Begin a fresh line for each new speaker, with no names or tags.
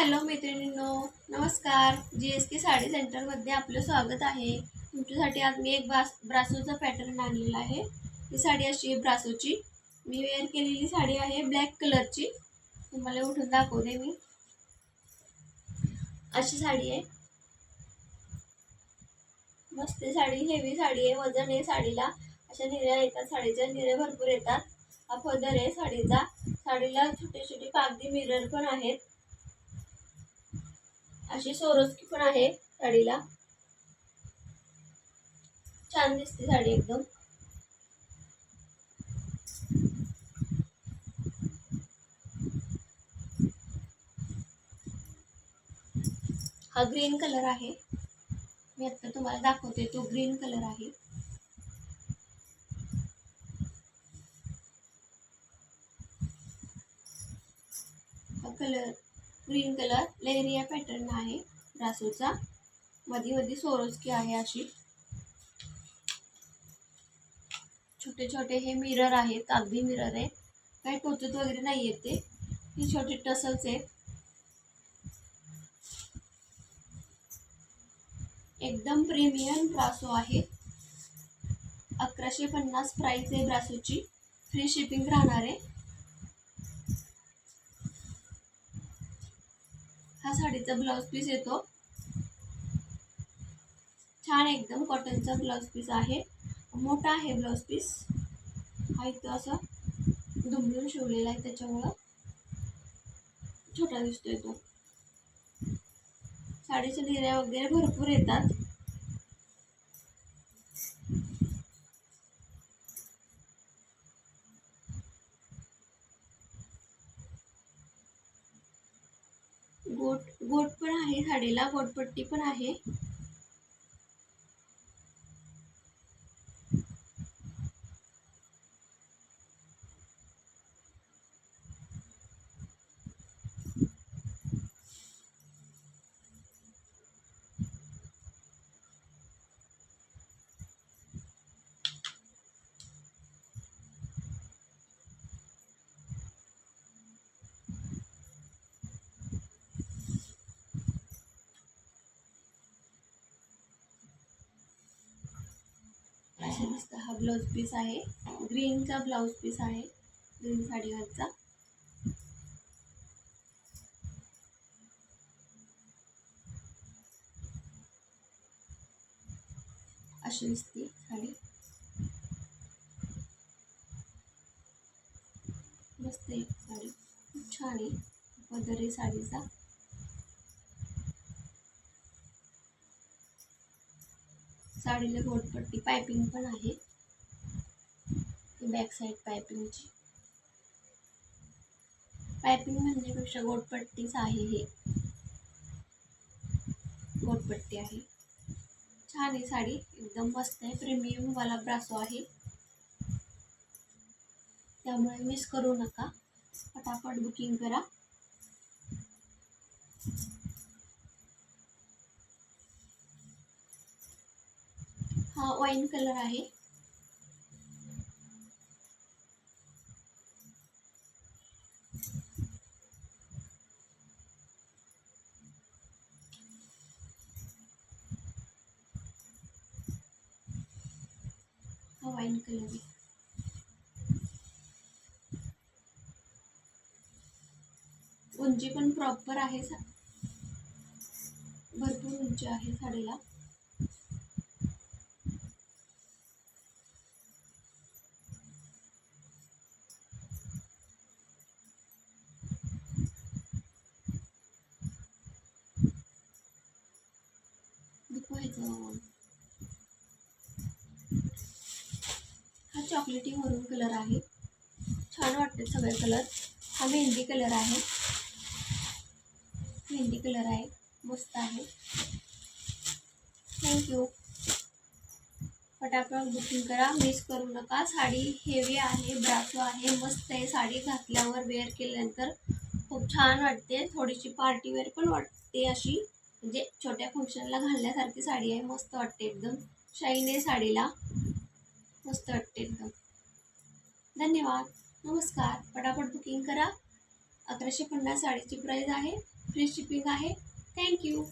Hello मैत्रिणींनो, नमस्कार. GSK sari सेंटरमध्ये आपलं स्वागत आहे. तुमच्यासाठी आज मी एक ब्रासोचा पॅटर्न आणलेला आहे. ही साडी अशी आहे ब्रासोची. मी वेअर केलेली साडी आहे ब्लॅक कलरची. तुम्हाला उठून दाखवते मी. अशी साडी आहे. मस्त साडी, हेवी साडी आहे, वजन आहे साडीला. अशा निर्या येतात, साडीच्या निर्या भरपूर येतात. हा पदर आहे साडीचा. साडीला छोटे छोटे कागदी मिरर पण आहेत. अशी सोरोस्की पण आहे साडीला. छान दिसते साडी एकदम. हा ग्रीन कलर आहे. मी आता तुम्हाला दाखवते, तो ग्रीन कलर आहे. हा कलर ग्रीन कलर लेरिया पॅटर्न आहे ब्रासोचा. मध्ये मध्ये सोरोस्की आहे अशी. छोटे छोटे हे मिरर आहेत, कागदी मिरर आहे. काही टोचत वगैरे नाही येत ते. हे छोटे टसल्स आहेत. एकदम प्रीमियम ब्रासो आहे. 1150 प्राइस आहे ब्रासोची. फ्री शिपिंग राहणार आहे. हा साडीचा ब्लाउज पीस येतो. छान एकदम कॉटनचा ब्लाउज पीस आहे. मोठा आहे ब्लाउज पीस. हा इथं असा दुमडून शिवलेला आहे, त्याच्यामुळं छोटा दिसतोय तो. साडीच्या निर्या वगैरे भरपूर येतात. गोट पण आहे साडीला, गोटपट्टी पण आहे. अशा दिसतं. हा ब्लाउज पीस आहे. ग्रीनचा ब्लाउज पीस आहे, ग्रीन साडीवरचा. अशी दिसते साडी. मस्त आहे साडी, खूप छान आहे. पदर आहे साडीचा. साडीला गोटपट्टी पायपिंग पण आहे. Back side पायपिंगची. पायपिंग म्हणण्यापेक्षा गोटपट्टीच आहे. हे गोटपट्टी आहे. छान आहे साडी, एकदम मस्त आहे. प्रीमियम वाला ब्रासो आहे, त्यामुळे मिस करू नका. फटाफट बुकिंग करा. हा वाईन कलर आहे. हा वाईन कलर आहे. उंची पण प्रॉपर आहे. भरपूर उंची आहे साडीला. हा चॉकलेटी मरून कलर आहे. छान वाटते सगळे कलर. हा मेहंदी कलर आहे. मेहंदी कलर आहे, मस्त आहे. थँक्यू. फटाफट बुकिंग करा, मिस करू नका. साडी हेवी आहे, ब्रासो आहे, मस्त आहे. साडी घातल्यावर वेअर केल्यानंतर खूप छान वाटते. थोडीशी पार्टीवेअर पण वाटते अशी, म्हणजे छोट्या फंक्शनला घालण्यासारखी साडी आहे. मस्त वाटते, एकदम शाईन आहे साडीला. मस्त वाटते एकदम. धन्यवाद, नमस्कार. फटाफट बुकिंग करा. 1150 साडीची प्राईस आहे. फ्री शिपिंग आहे. थँक्यू.